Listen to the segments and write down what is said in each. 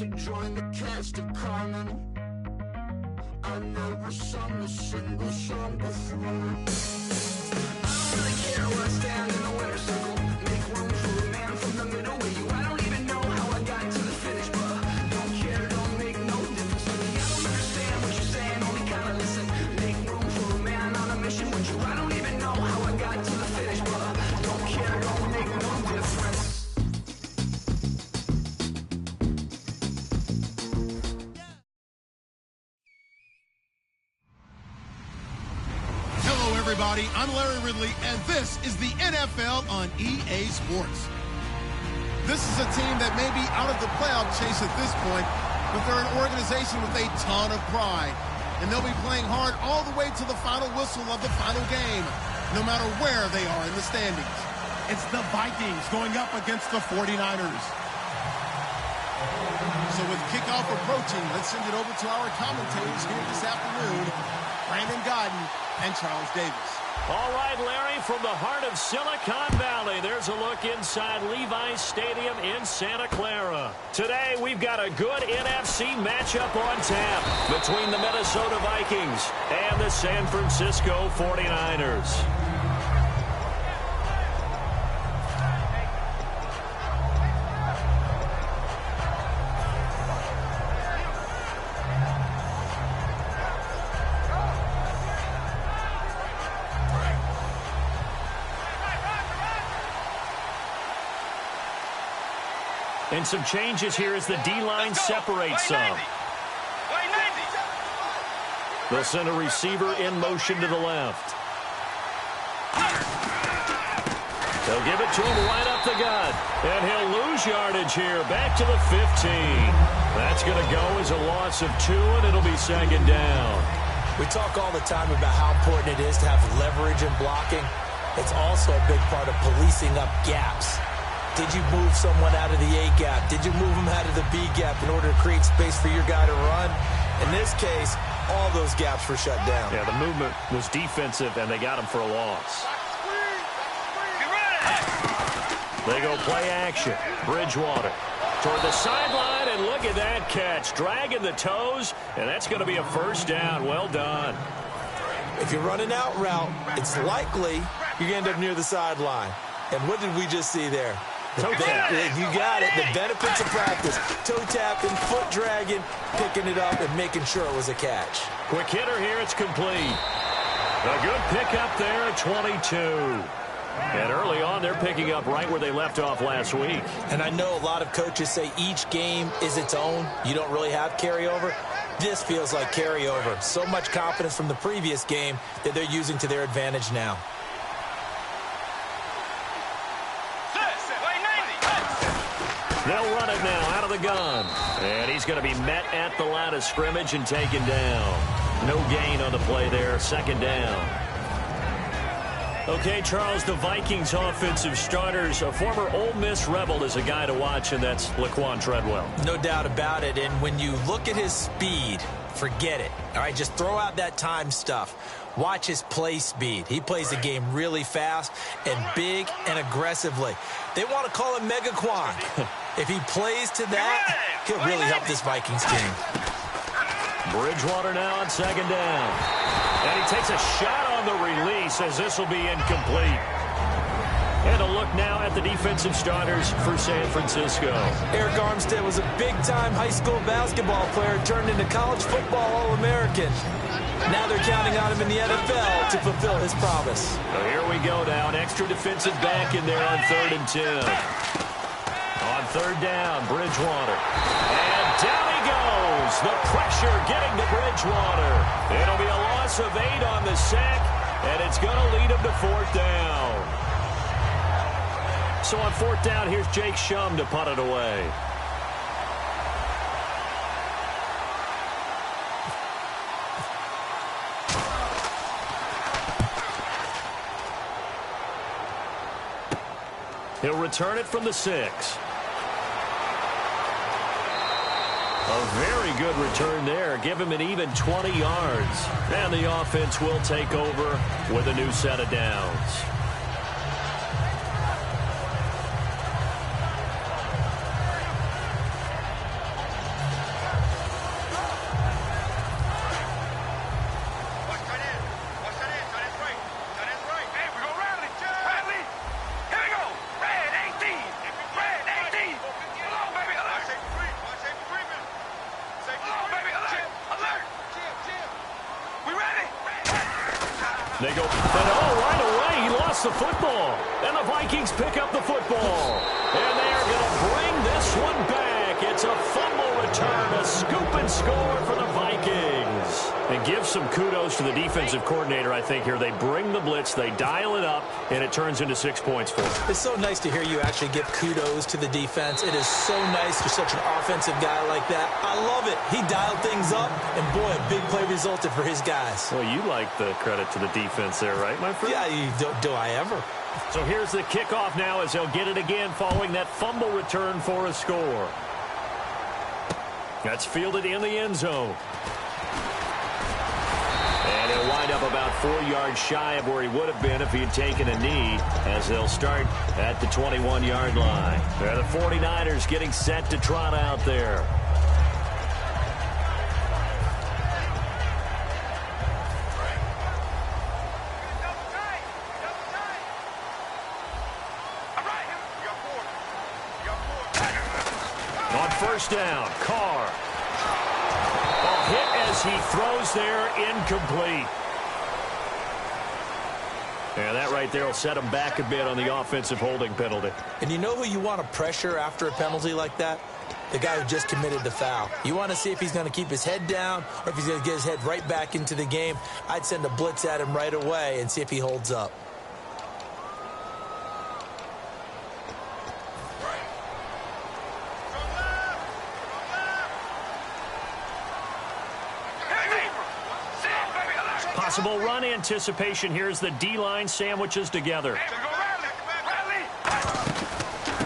to join the cast of Carmen. I never sung a single song before. I don't really care where I stand in the winner's circle. Make room for a man from the middle with you. I don't even know how I got to the finish, but don't care, don't make no difference to me. I don't understand what you're saying, only kinda listen. Make room for a man on a mission with you. I don't even know how I got to the finish, but don't care, don't make no difference. Everybody, I'm Larry Ridley, and this is the NFL on EA Sports. This is a team that may be out of the playoff chase at this point, but they're an organization with a ton of pride, and they'll be playing hard all the way to the final whistle of the final game, no matter where they are in the standings. It's the Vikings going up against the 49ers. So with kickoff approaching, let's send it over to our commentators here this afternoon, Brandon Godden and Charles Davis. All right, Larry, from the heart of Silicon Valley, there's a look inside Levi's Stadium in Santa Clara. Today, we've got a good NFC matchup on tap between the Minnesota Vikings and the San Francisco 49ers. And some changes here as the D-line separates some. They'll send a receiver in motion to the left. They'll give it to him right up the gut. And he'll lose yardage here, back to the 15. That's going to go as a loss of 2, and it'll be second down. We talk all the time about how important it is to have leverage in blocking. It's also a big part of policing up gaps. Did you move someone out of the A gap? Did you move him out of the B gap in order to create space for your guy to run? In this case, all those gaps were shut down. Yeah, the movement was defensive, and they got him for a loss. They go play action. Bridgewater toward the sideline, and look at that catch. Dragging the toes, and that's going to be a first down. Well done. If you're running out route, it's likely you're going to end up near the sideline. And what did we just see there? Toe tap. You got it. The benefits of practice. Toe tapping, foot dragging, picking it up, and making sure it was a catch. Quick hitter here. It's complete. A good pickup there, 22. And early on, they're picking up right where they left off last week. And I know a lot of coaches say each game is its own. You don't really have carryover. This feels like carryover. So much confidence from the previous game that they're using to their advantage now. They'll run it now out of the gun. And he's going to be met at the line of scrimmage and taken down. No gain on the play there. Second down. Okay, Charles, the Vikings offensive starters, a former Ole Miss Rebel is a guy to watch, and that's Laquan Treadwell. No doubt about it. And when you look at his speed, forget it. All right, just throw out that time stuff. Watch his play speed. He plays the game really fast and big and aggressively. They want to call him Megaquan. If he plays to that, he'll really help this Vikings team. Bridgewater now on second down. And he takes a shot on the release as this will be incomplete. And a look now at the defensive starters for San Francisco. Eric Armstead was a big-time high school basketball player turned into college football All-American. Now they're counting on him in the NFL to fulfill his promise. So here we go now. An extra defensive back in there on 3rd and 10. On 3rd down, Bridgewater. And down he goes. The pressure getting to Bridgewater. It'll be a loss of 8 on the sack, and it's going to lead him to 4th down. So on 4th down, here's Jake Shum to punt it away. He'll return it from the 6. A very good return there. Give him an even 20 yards. And the offense will take over with a new set of downs. They go, but right away, he lost the football. And the Vikings pick up the football. And they are going to bring this one back. It's a fumble return, a scoop and score for the Vikings. And give some kudos to the defensive coordinator, I think, here. They bring the blitz, they dial it up, and it turns into 6 points for them. It's so nice to hear you actually give kudos to the defense. It is so nice you're such an offensive guy like that. I love it. He dialed things up, and boy, a big play resulted for his guys. Well, you like the credit to the defense there, right, my friend? Yeah, do I ever? So here's the kickoff now as they'll get it again following that fumble return for a score. That's fielded in the end zone. And he'll wind up about 4 yards shy of where he would have been if he had taken a knee, as they'll start at the 21-yard line. They're the 49ers getting set to trot out there. On first down, Carr. Hit as he throws there, incomplete. And that right there will set him back a bit on the offensive holding penalty. And you know who you want to pressure after a penalty like that? The guy who just committed the foul. You want to see if he's going to keep his head down or if he's going to get his head right back into the game. I'd send a blitz at him right away and see if he holds up. Possible run anticipation. Here's the D-line sandwiches together.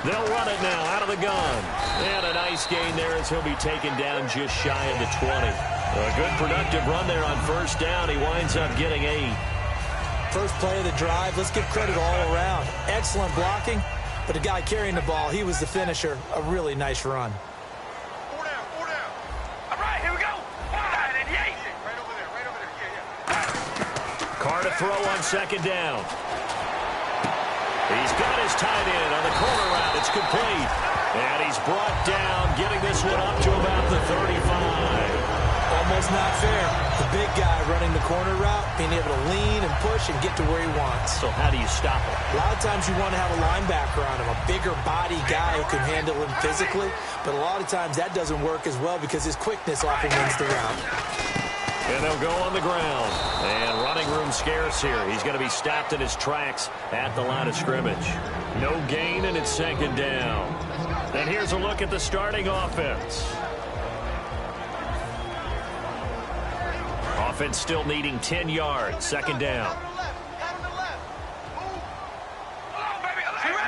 They'll run it now out of the gun. And a nice gain there as he'll be taken down just shy of the 20. A good productive run there on first down. He winds up getting 8. First play of the drive. Let's give credit all around. Excellent blocking, but the guy carrying the ball, he was the finisher. A really nice run. Carr to throw on second down. He's got his tight end on the corner route. It's complete. And he's brought down, getting this one up to about the 35. Almost not fair. The big guy running the corner route, being able to lean and push and get to where he wants. So how do you stop him? A lot of times you want to have a linebacker on him, a bigger body guy who can handle him physically. But a lot of times that doesn't work as well because his quickness often wins the route. And they'll go on the ground. And running room scarce here. He's going to be stopped in his tracks at the line of scrimmage. No gain, and it's second down. And here's a look at the starting offense. Offense still needing 10 yards. Second down.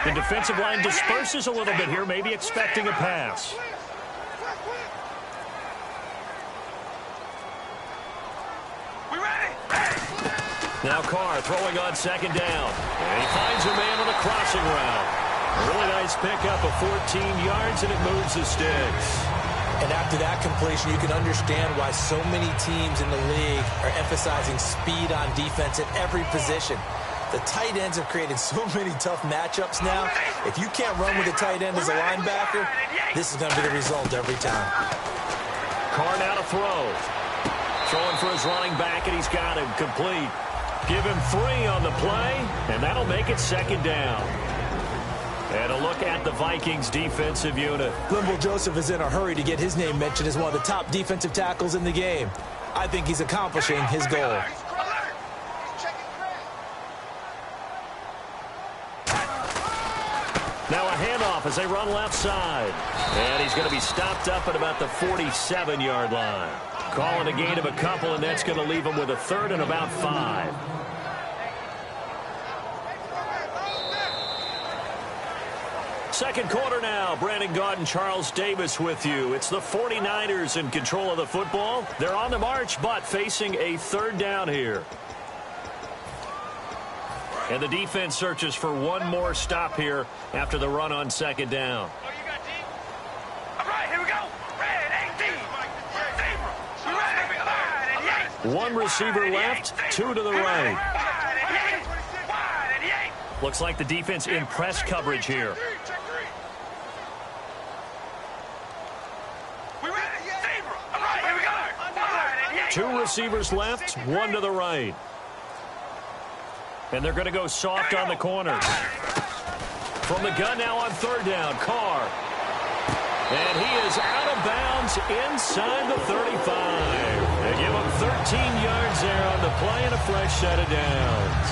The defensive line disperses a little bit here, maybe expecting a pass. Now Carr throwing on second down. And he finds a man on the crossing route. A really nice pickup of 14 yards, and it moves the sticks. And after that completion, you can understand why so many teams in the league are emphasizing speed on defense at every position. The tight ends have created so many tough matchups now. If you can't run with a tight end as a linebacker, this is going to be the result every time. Carr now to throw. Throwing for his running back, and he's got him complete. Give him 3 on the play, and that'll make it second down. And a look at the Vikings defensive unit. Linval Joseph is in a hurry to get his name mentioned as one of the top defensive tackles in the game. I think he's accomplishing his goal. Now a handoff as they run left side. And he's going to be stopped up at about the 47-yard line. Calling a gain of a couple, and that's going to leave him with a third and about 5. Second quarter now. Brandon Gaudin, Charles Davis with you. It's the 49ers in control of the football. They're on the march, but facing a third down here. And the defense searches for one more stop here after the run on second down. One receiver left, 2 to the right. Looks like the defense in press coverage here. 2 receivers left, 1 to the right. And they're going to go soft on the corner. From the gun now on third down, Carr. And he is out of bounds inside the 35. They give him 13 yards there on the play and a fresh set of downs.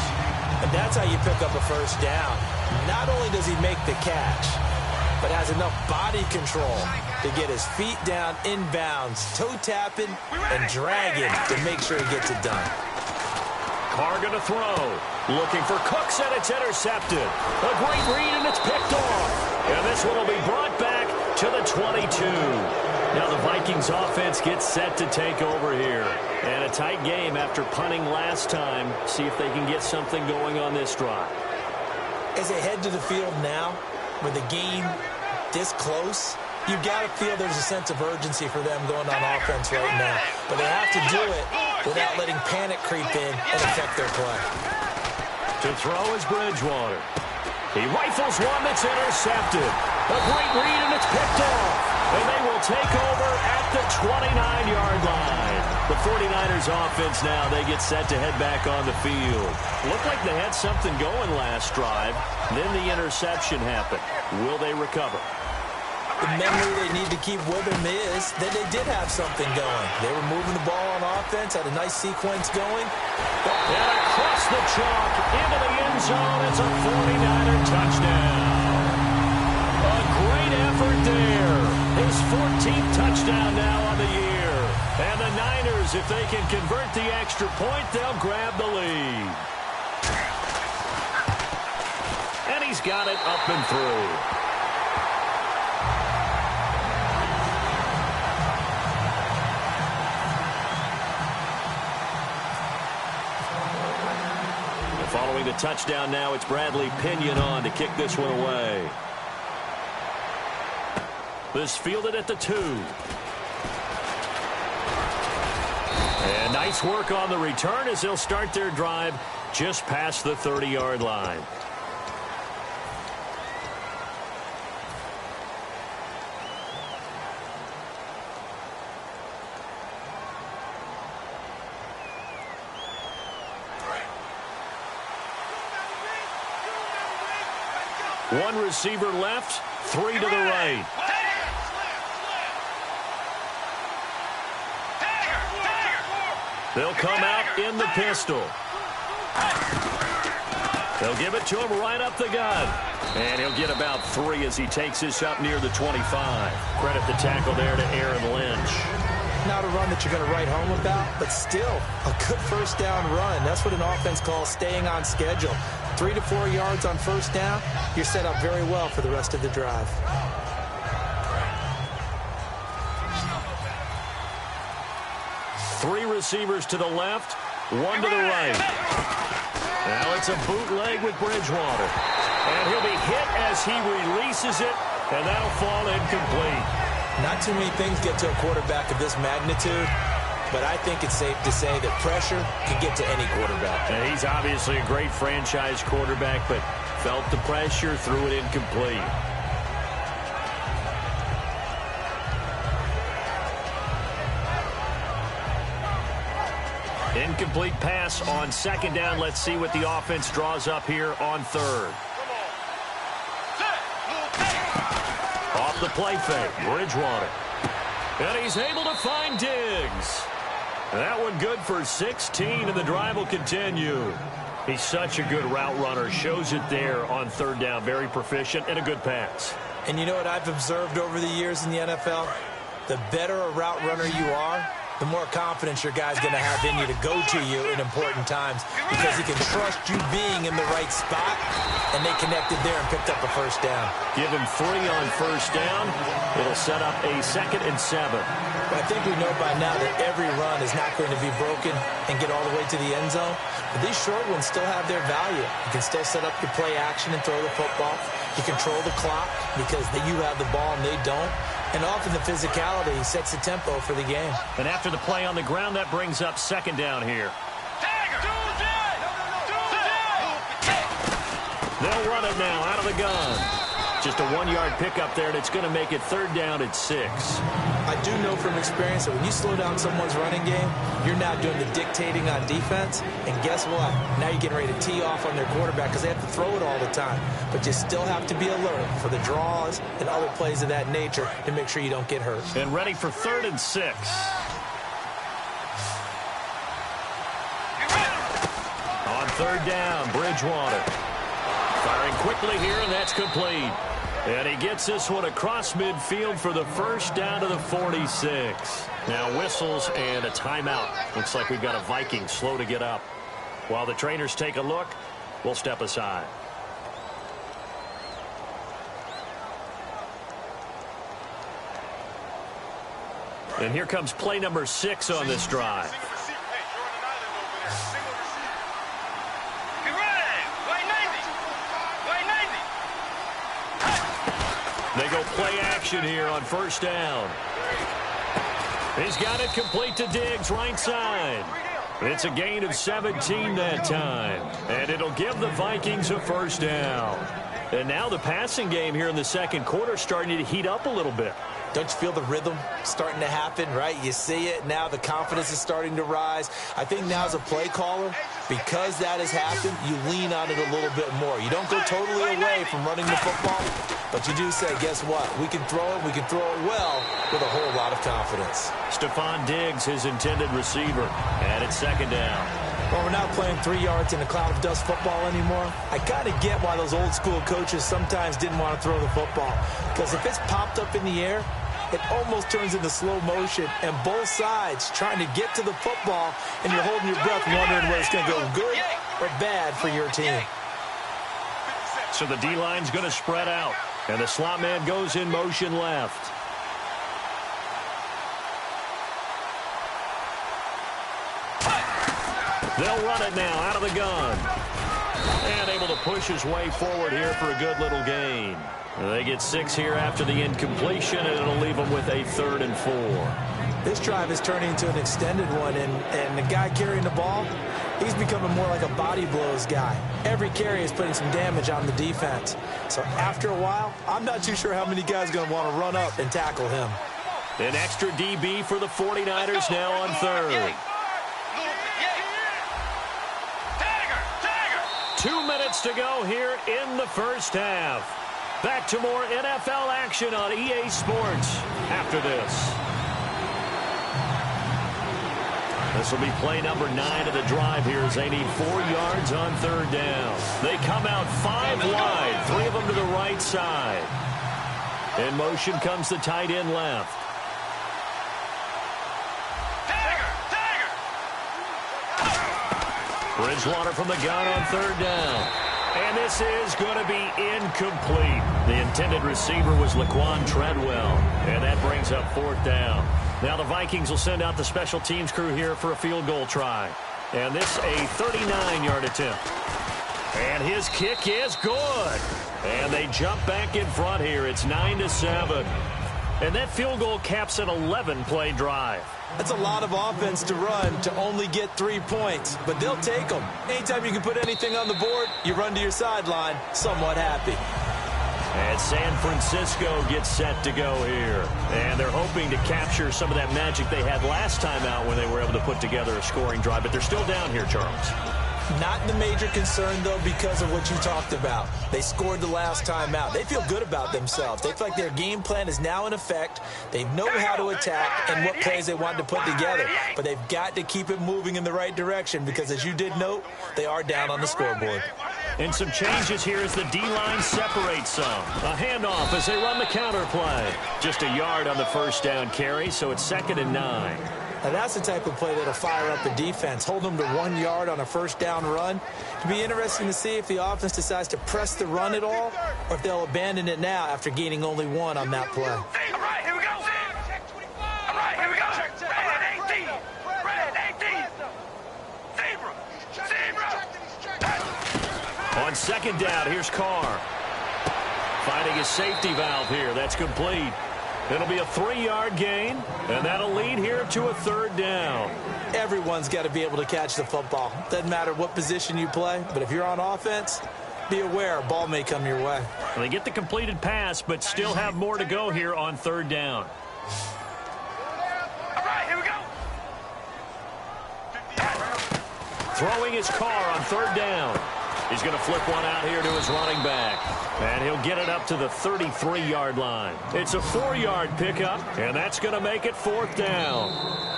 And that's how you pick up a first down. Not only does he make the catch, but has enough body control to get his feet down inbounds, toe tapping and dragging to make sure he gets it done. Carr going to throw. Looking for Cooks, and it's intercepted. A great read, and it's picked off. And this one will be brought back to the 22. Now the Vikings offense gets set to take over here. And a tight game after punting last time. See if they can get something going on this drive. As they head to the field now, with the game this close, you've got to feel there's a sense of urgency for them going on offense right now. But they have to do it without letting panic creep in and affect their play. To throw is Bridgewater. He rifles one that's intercepted. A great read, and it's picked off. And they will take over at the 29-yard line. The 49ers offense now, they get set to head back on the field. Looked like they had something going last drive. Then the interception happened. Will they recover? The memory they need to keep with them is that they did have something going. They were moving the ball on offense, had a nice sequence going. And across the chalk, into the end zone, it's a 49er touchdown. A great effort there. His 14th touchdown now on the year. And the Niners, if they can convert the extra point, they'll grab the lead. And he's got it up and through. Following the touchdown now, it's Bradley Pinion on to kick this one away. This fielded at the 2. And nice work on the return as they'll start their drive just past the 30-yard line. One receiver left, 3 to the right. They'll come out in the pistol. They'll give it to him right up the gut. And he'll get about 3 as he takes this up near the 25. Credit the tackle there to Aaron Lynch. Not a run that you're going to write home about, but still a good first down run. That's what an offense calls staying on schedule. 3 to 4 yards on first down, you're set up very well for the rest of the drive. Three receivers to the left, 1 to the right. Now it's a bootleg with Bridgewater. And he'll be hit as he releases it, and that'll fall incomplete. Not too many things get to a quarterback of this magnitude, but I think it's safe to say that pressure can get to any quarterback. And he's obviously a great franchise quarterback, but felt the pressure, threw it incomplete. Incomplete pass on second down. Let's see what the offense draws up here on third. Off the play fake, Bridgewater. And he's able to find Diggs. That one good for 16, and the drive will continue. He's such a good route runner. Shows it there on third down. Very proficient and a good pass. And you know what I've observed over the years in the NFL? The better a route runner you are, the more confidence your guy's going to have in you to go to you in important times because he can trust you being in the right spot, and they connected there and picked up a first down. Give him 3 on first down. It'll set up a 2nd and 7. But I think we know by now that every run is not going to be broken and get all the way to the end zone. But these short ones still have their value. You can still set up your play action and throw the football. You control the clock because you have the ball and they don't. And often the physicality sets the tempo for the game. And after the play on the ground, that brings up second down here. They'll run it now out of the gun. Just a 1-yard pickup there, and it's going to make it 3rd down at 6. I do know from experience that when you slow down someone's running game, you're now doing the dictating on defense. And guess what? Now you're getting ready to tee off on their quarterback because they have to throw it all the time. But you still have to be alert for the draws and other plays of that nature to make sure you don't get hurt. And ready for 3rd and 6. On 3rd down, Bridgewater. Firing quickly here, and that's complete. And he gets this one across midfield for the first down to the 46. Now whistles and a timeout. Looks like we've got a Viking slow to get up. While the trainers take a look, we'll step aside. And here comes play number 6 on this drive. They go play action here on 1st down. He's got it complete to Diggs, right side. It's a gain of 17 that time. And it'll give the Vikings a 1st down. And now the passing game here in the 2nd quarter starting to heat up a little bit. Don't you feel the rhythm starting to happen, right? You see it now. The confidence is starting to rise. I think now as a play caller, because that has happened, you lean on it a little bit more. You don't go totally away from running the football, but you do say, guess what? We can throw it. We can throw it well with a whole lot of confidence. Stephon Diggs, his intended receiver, and it's 2nd down. Well, we're not playing 3 yards in a cloud of dust football anymore. I kind of get why those old school coaches sometimes didn't want to throw the football. Because if it's popped up in the air, it almost turns into slow motion, and both sides trying to get to the football, and you're holding your breath wondering whether it's going to go good or bad for your team. So the D-line's going to spread out, and the slot man goes in motion left. They'll run it now out of the gun. And able to push his way forward here for a good little gain. They get 6 here after the incompletion, and it'll leave them with a 3rd and 4. This drive is turning into an extended one, and the guy carrying the ball, he's becoming more like a body blows guy. Every carry is putting some damage on the defense. So after a while, I'm not too sure how many guys are going to want to run up and tackle him. An extra DB for the 49ers now on 3rd. 2 minutes to go here in the 1st half. Back to more NFL action on EA Sports after this. This will be play number 9 of the drive here as they need 4 yards on 3rd down. They come out 5 wide, 3 of them to the right side. In motion comes the tight end left. Bridgewater from the gun on 3rd down. And this is going to be incomplete. The intended receiver was Laquan Treadwell. And that brings up 4th down. Now the Vikings will send out the special teams crew here for a field goal try. And this a 39-yard attempt. And his kick is good. And they jump back in front here. It's 9-7. And that field goal caps an 11-play drive. That's a lot of offense to run to only get 3 points, but they'll take them. Anytime you can put anything on the board, you run to your sideline somewhat happy. And San Francisco gets set to go here. And they're hoping to capture some of that magic they had last time out when they were able to put together a scoring drive. But they're still down here, Charles. Not the major concern, though, because of what you talked about. They scored the last time out. They feel good about themselves. They feel like their game plan is now in effect. They know how to attack and what plays they want to put together. But they've got to keep it moving in the right direction because, as you did note, they are down on the scoreboard. And some changes here as the D-line separates some. A handoff as they run the counter play. Just a yard on the 1st down carry, so it's 2nd and 9. Now that's the type of play that'll fire up the defense. Hold them to 1 yard on a 1st down run. It'll be interesting to see if the offense decides to press the run at all or if they'll abandon it now after gaining only 1 on that play. All right, here we go. All right, here we go. Red 18. Red 18. Zebra. On 2nd down, here's Carr. Finding his safety valve here. That's complete. It'll be a 3-yard gain, and that'll lead here to a 3rd down. Everyone's got to be able to catch the football. Doesn't matter what position you play, but if you're on offense, be aware, ball may come your way. Well, they get the completed pass, but still have more to go here on third down. All right, here we go. Throwing his car on third down. He's going to flip one out here to his running back. And he'll get it up to the 33-yard line. It's a 4-yard pickup, and that's going to make it fourth down.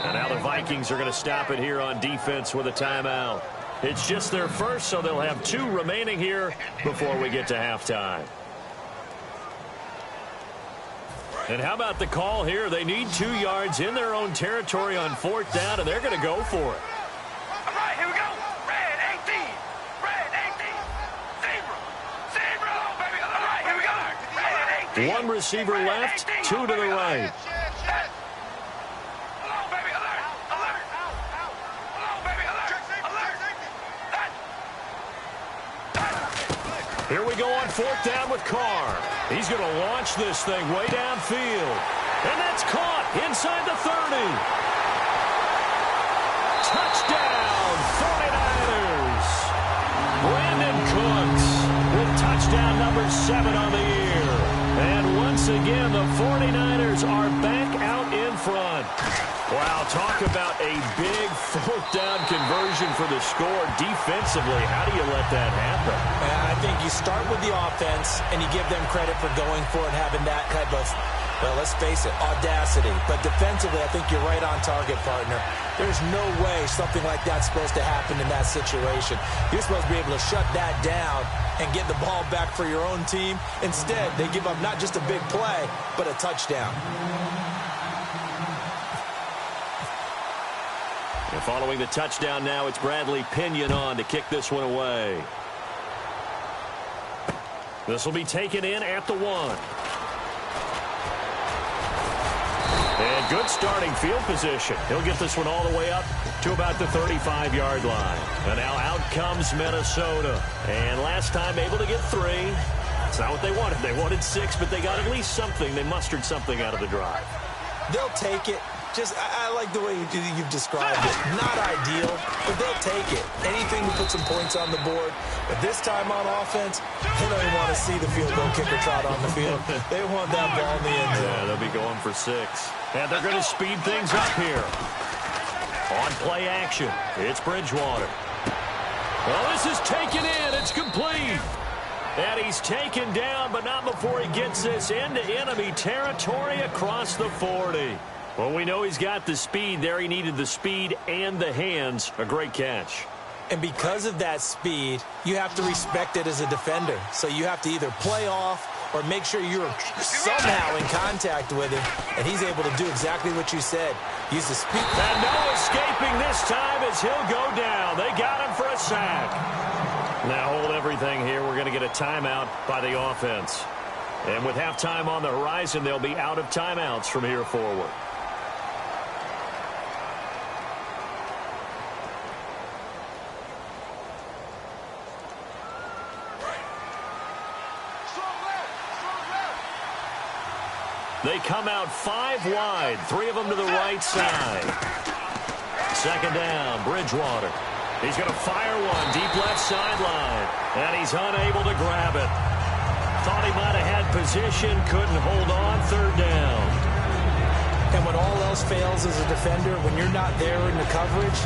And now the Vikings are going to stop it here on defense with a timeout. It's just their first, so they'll have 2 remaining here before we get to halftime. And how about the call here? They need 2 yards in their own territory on fourth down, and they're going to go for it. All right, here we go. Red 18. Red 18. Zebra, baby. All right, here we go. Red 18. One receiver left, 2 to the right. Hello, baby. Alert. Alert. Hello, baby. Alert. Here we go on fourth down with Carr. He's going to launch this thing way downfield. And that's caught inside the 30. Touchdown, 49ers. Brandon Cooks with touchdown number 7 on the year. And once again, the 49ers are back out in front. Wow, talk about a big fourth down conversion for the score. Defensively, how do you let that happen? I think you start with the offense, and you give them credit for going for it, having that type of, well, let's face it, audacity. But defensively, I think you're right on target, partner. There's no way something like that's supposed to happen in that situation. You're supposed to be able to shut that down and get the ball back for your own team. Instead, they give up not just a big play, but a touchdown. And following the touchdown now, it's Bradley Pinion on to kick this one away. This will be taken in at the 1. And good starting field position. He'll get this one all the way up to about the 35-yard line. And now out comes Minnesota. And last time able to get 3. That's not what they wanted. They wanted 6, but they got at least something. They mustered something out of the drive. They'll take it. I like the way you've described it. Not ideal, but they'll take it. Anything to put some points on the board. But this time on offense, they don't even want to see the field goal kicker trot on the field. They want that ball in the end zone. Yeah, they'll be going for 6. And they're going to speed things up here. On play action, it's Bridgewater. Well, this is taken in. It's complete. And he's taken down, but not before he gets this into enemy territory across the 40. Well, we know he's got the speed there. He needed the speed and the hands. A great catch. And because of that speed, you have to respect it as a defender. So you have to either play off or make sure you're somehow in contact with him. And he's able to do exactly what you said. Use the speed. And no escaping this time as he'll go down. They got him for a sack. Now hold everything here. We're going to get a timeout by the offense. And with halftime on the horizon, they'll be out of timeouts from here forward. They come out 5 wide, 3 of them to the right side. Second down, Bridgewater. He's going to fire one deep left sideline, and he's unable to grab it. Thought he might have had position, couldn't hold on, third down. And when all else fails as a defender, when you're not there in the coverage,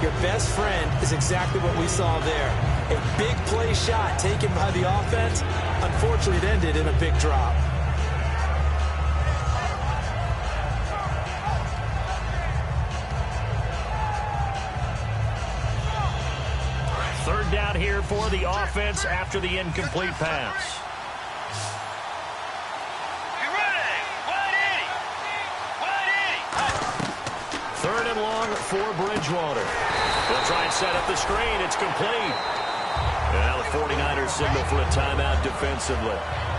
your best friend is exactly what we saw there. A big play shot taken by the offense. Unfortunately, it ended in a big drop. Third down here for the offense after the incomplete pass. You ready? Third and long for Bridgewater. They'll try and set up the screen. It's complete. And now the 49ers signal for a timeout defensively.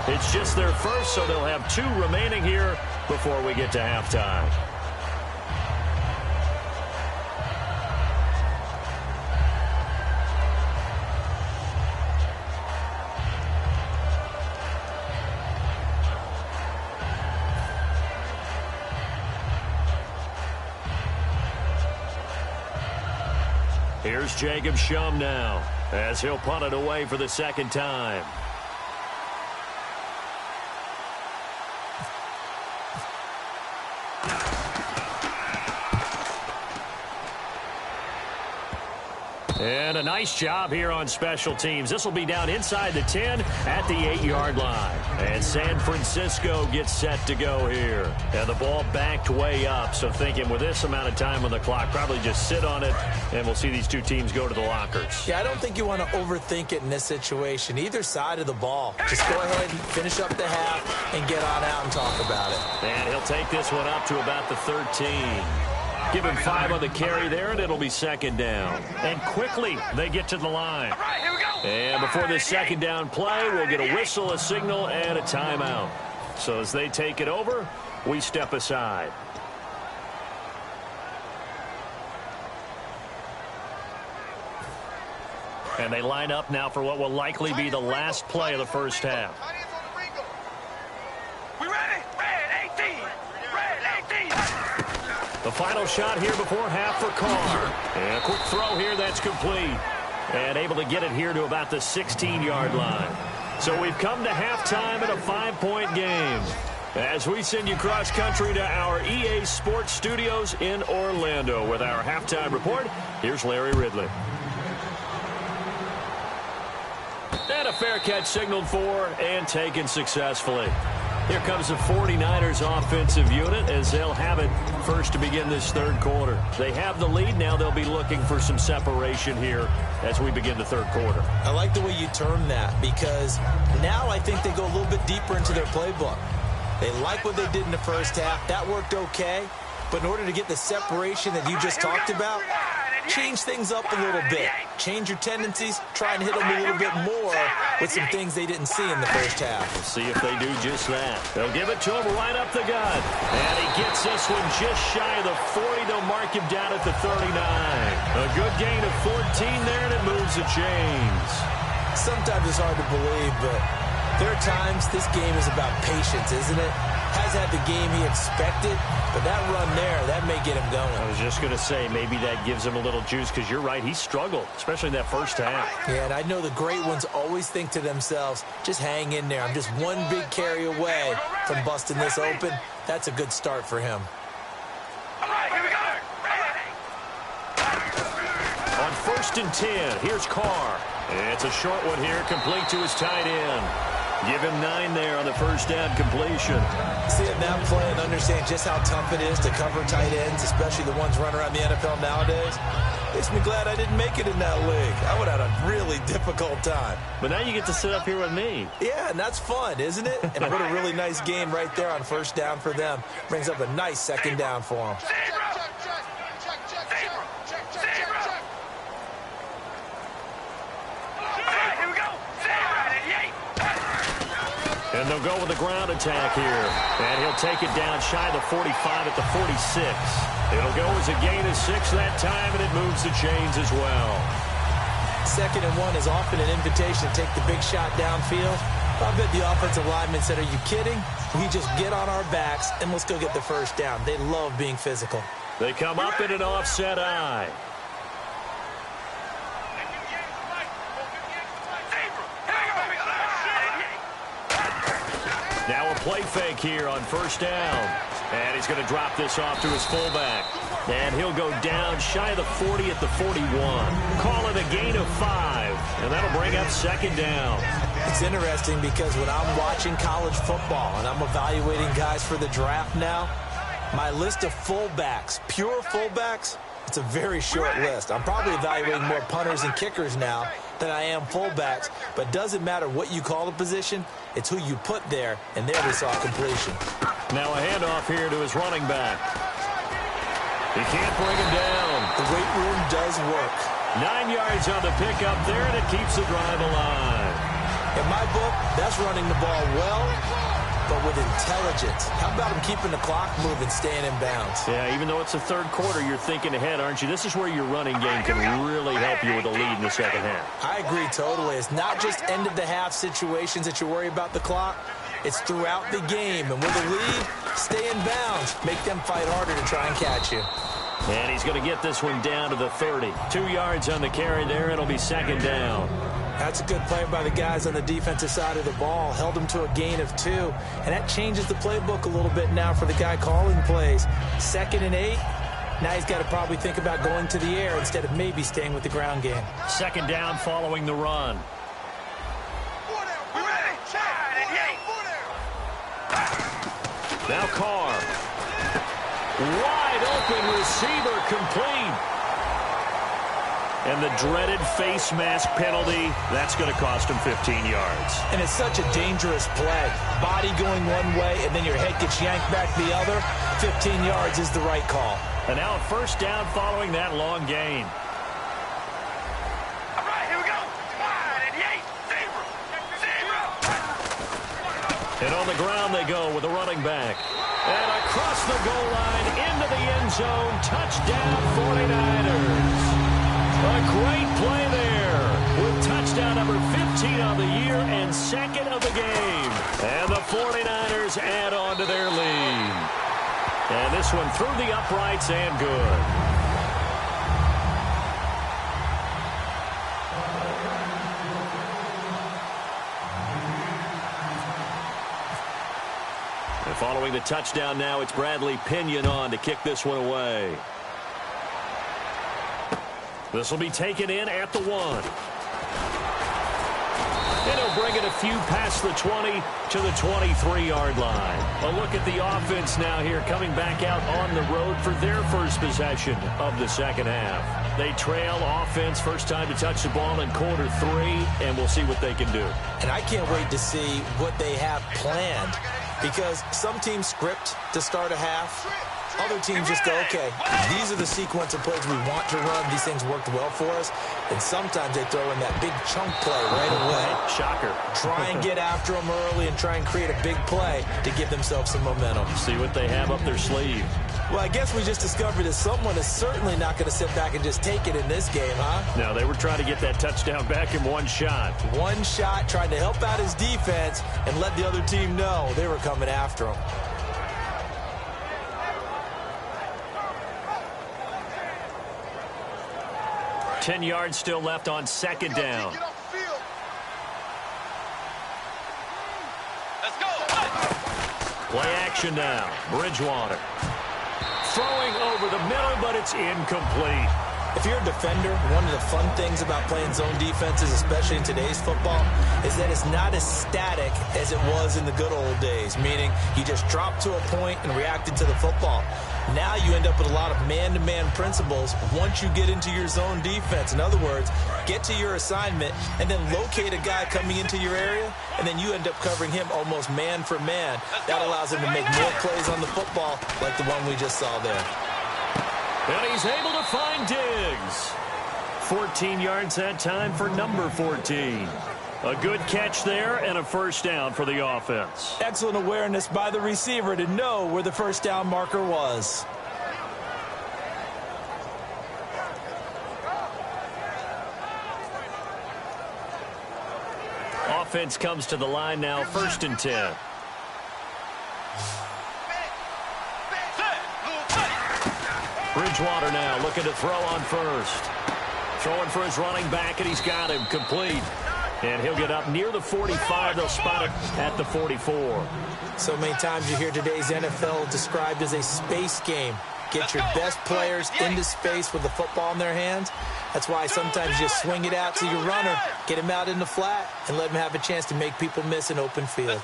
It's just their first, so they'll have 2 remaining here before we get to halftime. Here's Jacob Shum now. as he'll punt it away for the second time. And a nice job here on special teams. This will be down inside the 10 at the 8-yard line. And San Francisco gets set to go here. And the ball backed way up. So thinking with this amount of time on the clock, probably just sit on it, and we'll see these two teams go to the lockers. Yeah, I don't think you want to overthink it in this situation. Either side of the ball. Just go ahead and finish up the half and get on out and talk about it. And he'll take this one up to about the 13. Give him 5 on the carry there, and it'll be second down. And quickly, they get to the line. All right, here we go. And before this second down play, we'll get a whistle, a signal, and a timeout. So as they take it over, we step aside. And they line up now for what will likely be the last play of the first half. We ready? Red 18. Red 18. The final shot here before half for Carr. And a quick throw here that's complete. And able to get it here to about the 16-yard line. So we've come to halftime in a 5-point game. As we send you cross-country to our EA Sports Studios in Orlando with our halftime report, here's Larry Ridley. And a fair catch signaled for and taken successfully. Here comes the 49ers offensive unit as they'll have it first to begin this third quarter. They have the lead. Now they'll be looking for some separation here as we begin the third quarter. I like the way you term that because now I think they go a little bit deeper into their playbook. They like what they did in the first half. That worked okay. But in order to get the separation that you just talked about, change things up a little bit. Change your tendencies. Try and hit them a little bit more with some things they didn't see in the first half. We'll see if they do just that. They'll give it to him right up the gut. And he gets this one just shy of the 40. They'll mark him down at the 39. A good gain of 14 there, and it moves the chains. Sometimes it's hard to believe, but there are times this game is about patience, isn't it? Has had the game he expected, but that run there, that may get him going. I was just going to say, maybe that gives him a little juice, because you're right, he struggled, especially in that first half. Yeah, and I know the great ones always think to themselves, just hang in there. I'm just one big carry away from busting this open. That's a good start for him. All right, here we go. On 1st and 10, here's Carr. It's a short one here, complete to his tight end. Give him 9 there on the first down completion. Seeing that play and understand just how tough it is to cover tight ends, especially the ones running around the NFL nowadays, makes me glad I didn't make it in that league. I would have had a really difficult time. But now you get to sit up here with me. Yeah, and that's fun, isn't it? And what a really nice game right there on first down for them. Brings up a nice second down for them. And they'll go with the ground attack here. And he'll take it down shy of the 45 at the 46. It'll go as a gain of 6 that time, and it moves the chains as well. 2nd and 1 is often an invitation to take the big shot downfield. I bet the offensive lineman said, are you kidding? We just get on our backs, and let's go get the first down. They love being physical. They come up in an offset eye. Now a play fake here on first down. And he's going to drop this off to his fullback. And he'll go down shy of the 40 at the 41. Call it a gain of 5. And that'll bring up second down. It's interesting because when I'm watching college football and I'm evaluating guys for the draft now, my list of fullbacks, pure fullbacks, it's a very short list. I'm probably evaluating more punters and kickers now than I am fullbacks, but it doesn't matter what you call the position, it's who you put there, and there we saw completion. Now a handoff here to his running back. He can't bring him down. The weight room does work. 9 yards on the pickup there, and it keeps the drive alive. In my book, that's running the ball well, but with intelligence. How about him keeping the clock moving, staying in bounds? Yeah, even though it's the third quarter, you're thinking ahead, aren't you? This is where your running game can really help you with a lead in the second half. I agree totally. It's not just end-of-the-half situations that you worry about the clock. It's throughout the game. And with a lead, stay in bounds. Make them fight harder to try and catch you. And he's going to get this one down to the 30. 2 yards on the carry there. It'll be second down. That's a good play by the guys on the defensive side of the ball. Held them to a gain of 2. And that changes the playbook a little bit now for the guy calling plays. 2nd and 8. Now he's got to probably think about going to the air instead of maybe staying with the ground game. Second down following the run. Now Carr. Wide open receiver complete. And the dreaded face mask penalty, that's going to cost him 15 yards. And it's such a dangerous play. Body going one way, and then your head gets yanked back the other. 15 yards is the right call. And now a first down following that long gain. All right, here we go. 5 and 8. And on the ground they go with a running back. And across the goal line, into the end zone, touchdown 49ers. A great play there with touchdown number 15 on the year and second of the game. And the 49ers add on to their lead. And this one through the uprights and good. And following the touchdown now, it's Bradley Pinion on to kick this one away. This will be taken in at the 1. And he'll bring it a few past the 20 to the 23-yard line. A look at the offense now here coming back out on the road for their first possession of the second half. They trail offense first time to touch the ball in quarter 3, and we'll see what they can do. And I can't wait to see what they have planned, because some teams script to start a half. Other teams just go, okay, these are the sequence of plays we want to run. These things worked well for us. And sometimes they throw in that big chunk play right away. Shocker. Try and get after them early and try and create a big play to give themselves some momentum. See what they have up their sleeve. Well, I guess we just discovered that someone is certainly not going to sit back and just take it in this game, huh? No, they were trying to get that touchdown back in one shot. One shot, trying to help out his defense and let the other team know they were coming after him. 10 yards still left on second down. Play action now. Bridgewater. Throwing over the middle, but it's incomplete. If you're a defender, one of the fun things about playing zone defenses, especially in today's football, is that it's not as static as it was in the good old days, meaning you just dropped to a point and reacted to the football. Now you end up with a lot of man-to-man principles once you get into your zone defense. In other words, get to your assignment and then locate a guy coming into your area, and then you end up covering him almost man for man. That allows him to make more plays on the football like the one we just saw there. And he's able to find Diggs. 14 yards that time for number 14. A good catch there and a first down for the offense. Excellent awareness by the receiver to know where the first down marker was. Offense comes to the line now, 1st and 10. Bridgewater now looking to throw on first. Throwing for his running back, and he's got him complete. And he'll get up near the 45. They'll spot it at the 44. So many times you hear today's NFL described as a space game. Get your best players into space with the football in their hands. That's why sometimes you swing it out to your runner, get him out in the flat, and let him have a chance to make people miss an open field.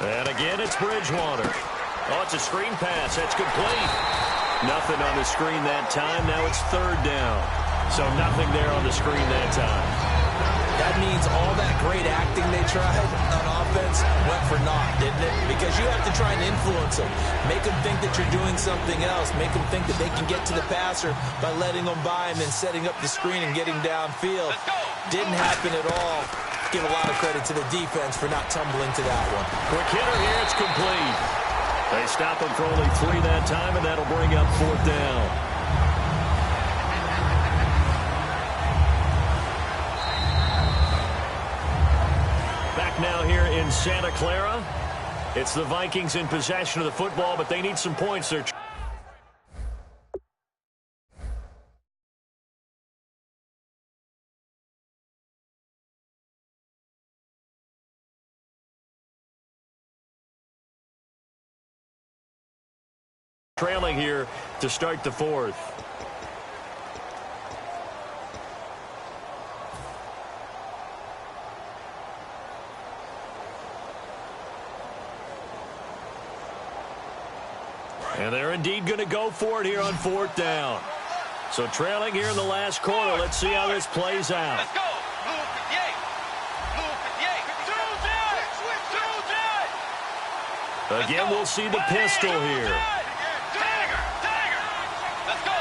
And again, it's Bridgewater. Oh, it's a screen pass. That's complete. Nothing on the screen that time. Now it's 3rd down. So nothing there on the screen that time. That means all that great acting they tried on offense went for naught, didn't it? Because you have to try and influence them. Make them think that you're doing something else. Make them think that they can get to the passer by letting them by him and setting up the screen and getting downfield. Didn't happen at all. Give a lot of credit to the defense for not tumbling to that one. Quick hitter here. It's complete. They stop him for only 3 that time, and that'll bring up 4th down. Back now here in Santa Clara. It's the Vikings in possession of the football, but they need some points. They're trailing here to start the fourth. And they're indeed going to go for it here on fourth down. So trailing here in the last quarter. Let's see how this plays out. Let's go. Move 58. Move 58. Again, we'll see the pistol here. Let's go.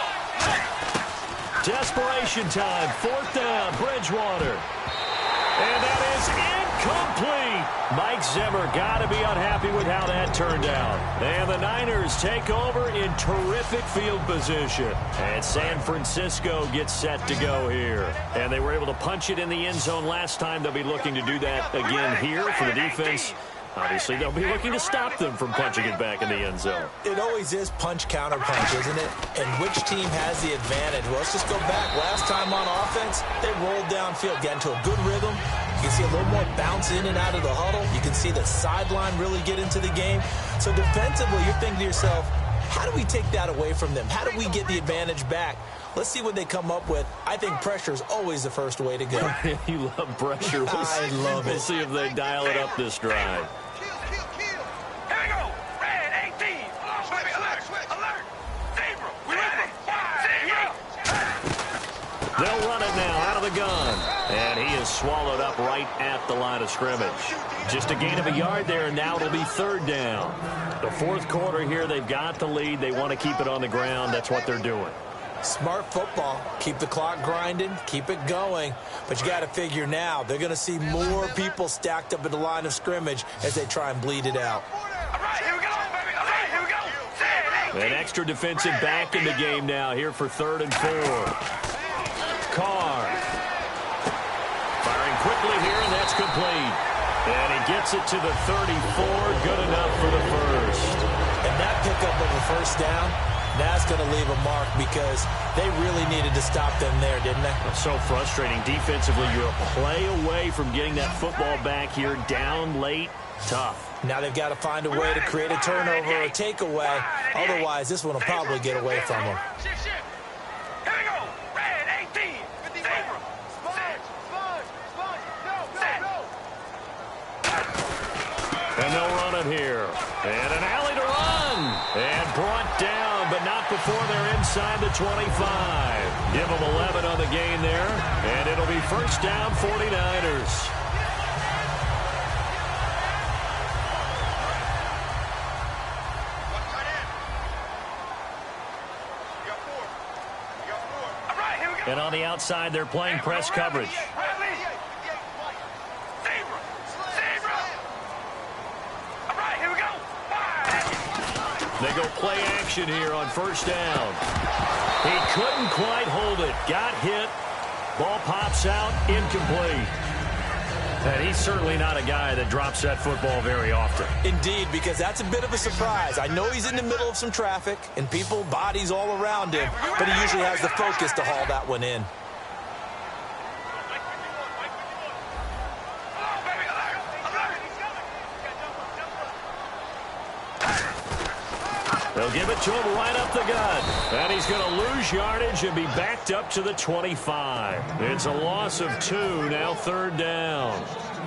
Desperation time. Fourth down. Bridgewater. And that is incomplete. Mike Zimmer got to be unhappy with how that turned out. And the Niners take over in terrific field position. And San Francisco gets set to go here. And they were able to punch it in the end zone last time. They'll be looking to do that again here for the defense. Obviously, they'll be looking to stop them from punching it back in the end zone. It always is punch-counter-punch, isn't it? And which team has the advantage? Well, let's just go back. Last time on offense, they rolled downfield, got into a good rhythm. You can see a little more bounce in and out of the huddle. You can see the sideline really get into the game. So defensively, you're thinking to yourself, how do we take that away from them? How do we get the advantage back? Let's see what they come up with. I think pressure is always the first way to go. You love pressure. I love it. We'll see if they dial it up this drive. Here we go. Red 18. Baby, alert. Alert. Zebra. We ready. Zebra. They'll run it now out of the gun. And he is swallowed up right at the line of scrimmage. Just a gain of a yard there, and now it'll be third down. The fourth quarter here, they've got the lead. They want to keep it on the ground. That's what they're doing. Smart football. Keep the clock grinding. Keep it going. But you got to figure now, they're going to see more people stacked up at the line of scrimmage as they try and bleed it out. All right, here we go, baby. All right, here we go. An extra defensive back in the game now here for 3rd and 4. Carr. Firing quickly here, and that's complete. And he gets it to the 34. Good enough for the first. And that pickup of a first down, that's going to leave a mark because they really needed to stop them there, didn't they? So frustrating. Defensively, you're a play away from getting that football back here down late. Tough. Now they've got to find a way to create a turnover or a takeaway. Otherwise, this one will probably get away from them. Shift. Here we go. Red 18. Zebra. And they'll run it here. And an alley to run. And brought down, but not before they're inside the 25. Give them 11 on the gain there. And it'll be first down, 49ers. And on the outside, they're playing press coverage. They go play action here on first down. He couldn't quite hold it. Got hit. Ball pops out. Incomplete. And he's certainly not a guy that drops that football very often. Indeed, because that's a bit of a surprise. I know he's in the middle of some traffic and people, bodies all around him, but he usually has the focus to haul that one in. They'll give it to him right up the gut. And he's going to lose yardage and be backed up to the 25. It's a loss of 2, now 3rd down.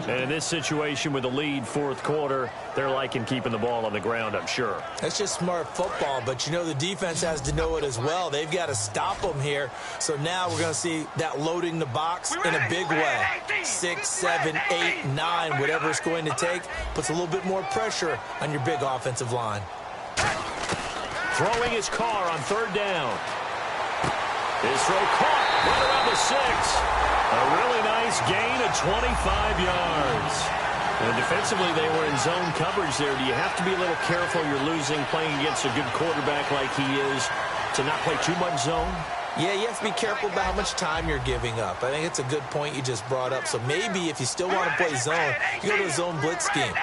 And in this situation with the lead 4th quarter, they're liking keeping the ball on the ground, I'm sure. That's just smart football, but you know the defense has to know it as well. They've got to stop them here. So now we're going to see that loading the box in a big way. 6, 7, 8, 9, whatever it's going to take, puts a little bit more pressure on your big offensive line. Throwing his car on 3rd down. His throw caught right around the 6. A really nice gain of 25 yards. And defensively, they were in zone coverage there. Do you have to be a little careful? You're losing, playing against a good quarterback like he is, to not play too much zone? Yeah, you have to be careful about how much time you're giving up. I think it's a good point you just brought up. So maybe if you still want to play zone, you go to a zone blitz scheme.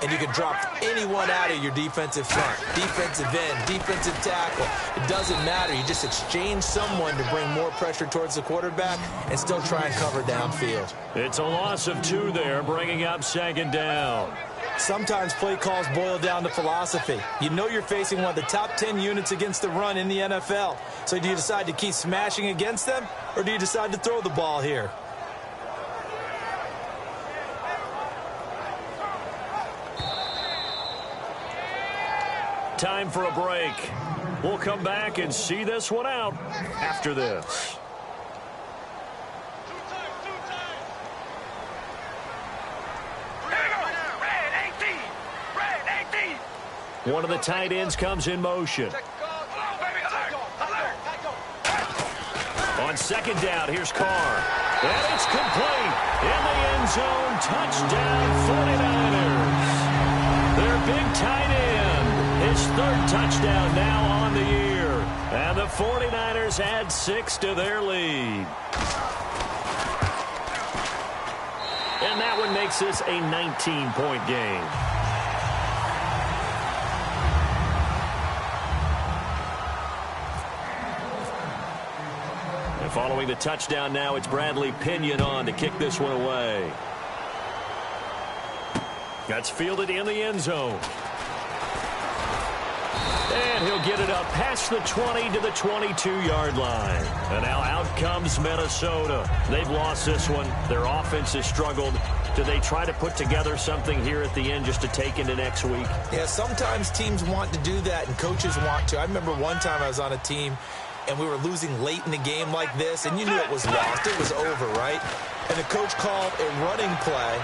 and you can drop anyone out of your defensive front. Defensive end, defensive tackle. It doesn't matter. You just exchange someone to bring more pressure towards the quarterback and still try and cover downfield. It's a loss of 2 there, bringing up 2nd down. Sometimes play calls boil down to philosophy. You know you're facing one of the top 10 units against the run in the NFL. So do you decide to keep smashing against them, or do you decide to throw the ball here? Time for a break. We'll come back and see this one out after this. One of the tight ends comes in motion. On 2nd down, here's Carr. And it's complete. In the end zone, touchdown 49ers. Their big tight end. His 3rd touchdown now on the year. And the 49ers add 6 to their lead. And that one makes this a 19-point game. And following the touchdown now, it's Bradley Pinion on to kick this one away. That's fielded in the end zone. And he'll get it up past the 20 to the 22-yard line. And now out comes Minnesota. They've lost this one. Their offense has struggled. Do they try to put together something here at the end just to take into next week? Yeah, sometimes teams want to do that and coaches want to. I remember one time I was on a team and we were losing late in the game like this, and you knew it was lost. It was over, right? And the coach called a running play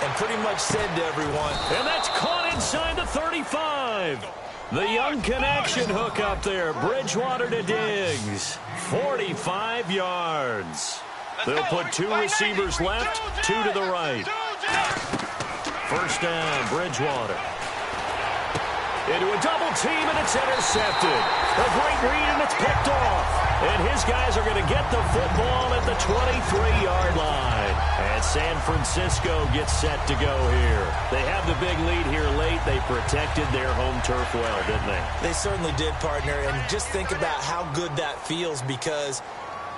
and pretty much said to everyone, and that's caught inside the 35. The young connection hook up there. Bridgewater to Diggs. 45 yards. They'll put 2 receivers left, 2 to the right. 1st down, Bridgewater. Into a double team, and it's intercepted. A great read, and it's picked off. And his guys are going to get the football at the 23-yard line. And San Francisco gets set to go here. They have the big lead here late. They protected their home turf well, didn't they? They certainly did, partner. And just think about how good that feels, because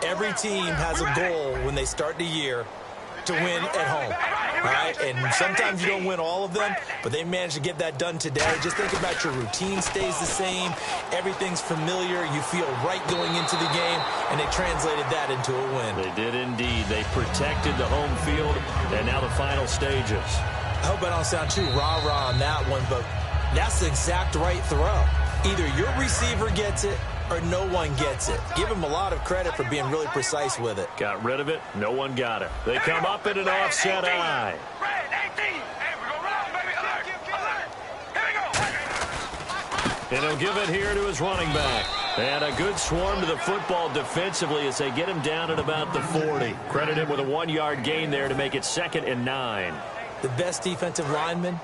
every team has a goal when they start the year to win at home. All right? And sometimes you don't win all of them, but they managed to get that done today. Just think about your routine stays the same. Everything's familiar. You feel right going into the game, and they translated that into a win. They did indeed. They protected the home field, and now the final stages. I hope I don't sound too rah-rah on that one, but that's the exact right throw. Either your receiver gets it or no one gets it. Give him a lot of credit for being really precise with it. Got rid of it. No one got it. They come up in an offset eye. And he'll give it here to his running back. And a good swarm to the football defensively as they get him down at about the 40. Credit him with a 1-yard gain there to make it 2nd and 9. The best defensive linemen,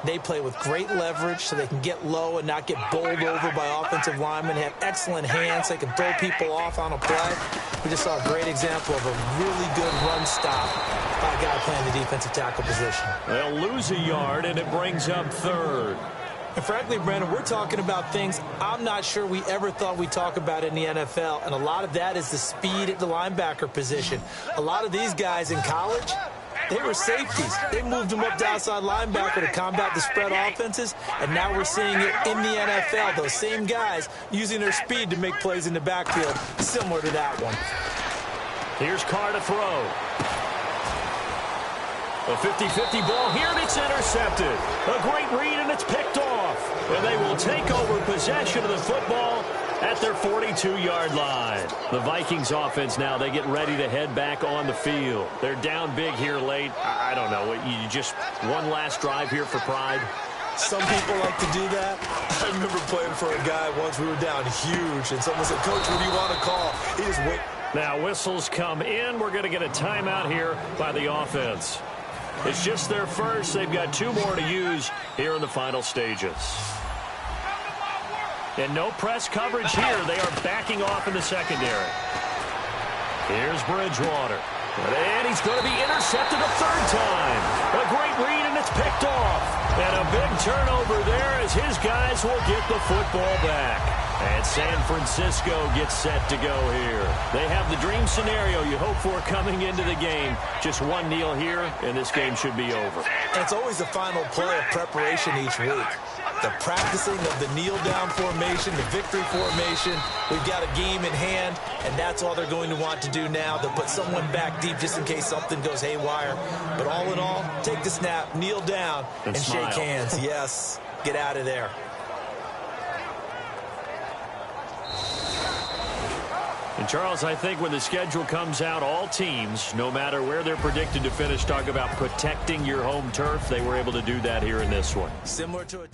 they play with great leverage so they can get low and not get bowled over by offensive linemen. They have excellent hands. They can throw people off on a play. We just saw a great example of a really good run stop by a guy playing the defensive tackle position. They'll lose a yard, and it brings up 3rd. And frankly, Brandon, we're talking about things I'm not sure we ever thought we'd talk about in the NFL. And a lot of that is the speed at the linebacker position. A lot of these guys in college, they were safeties. They moved them up to outside linebacker to combat the spread offenses, and now we're seeing it in the NFL. Those same guys using their speed to make plays in the backfield, similar to that one. Here's Carr to throw. A 50-50 ball here, and it's intercepted. A great read, and it's picked off. And they will take over possession of the football at their 42-yard line. The Vikings offense now, they get ready to head back on the field. They're down big here late. I don't know. You just one last drive here for pride? Some people like to do that. I remember playing for a guy once. We were down huge, and someone said, "Coach, what do you want to call?" He just wait. Now whistles come in. We're going to get a timeout here by the offense. It's just their first. They've got 2 more to use here in the final stages. And no press coverage here. They are backing off in the secondary. Here's Bridgewater. And he's going to be intercepted a 3rd time. A great read, and it's picked off. And a turnover there as his guys will get the football back. And San Francisco gets set to go here. They have the dream scenario you hope for coming into the game. Just one kneel here, and this game should be over. And it's always the final play of preparation each week. The practicing of the kneel-down formation, the victory formation. We've got a game in hand, and that's all they're going to want to do now. They'll put someone back deep just in case something goes haywire. But all in all, take the snap, kneel down, and shake hands. Yes, get out of there. And, Charles, I think when the schedule comes out, all teams, no matter where they're predicted to finish, talk about protecting your home turf. They were able to do that here in this one. Similar to a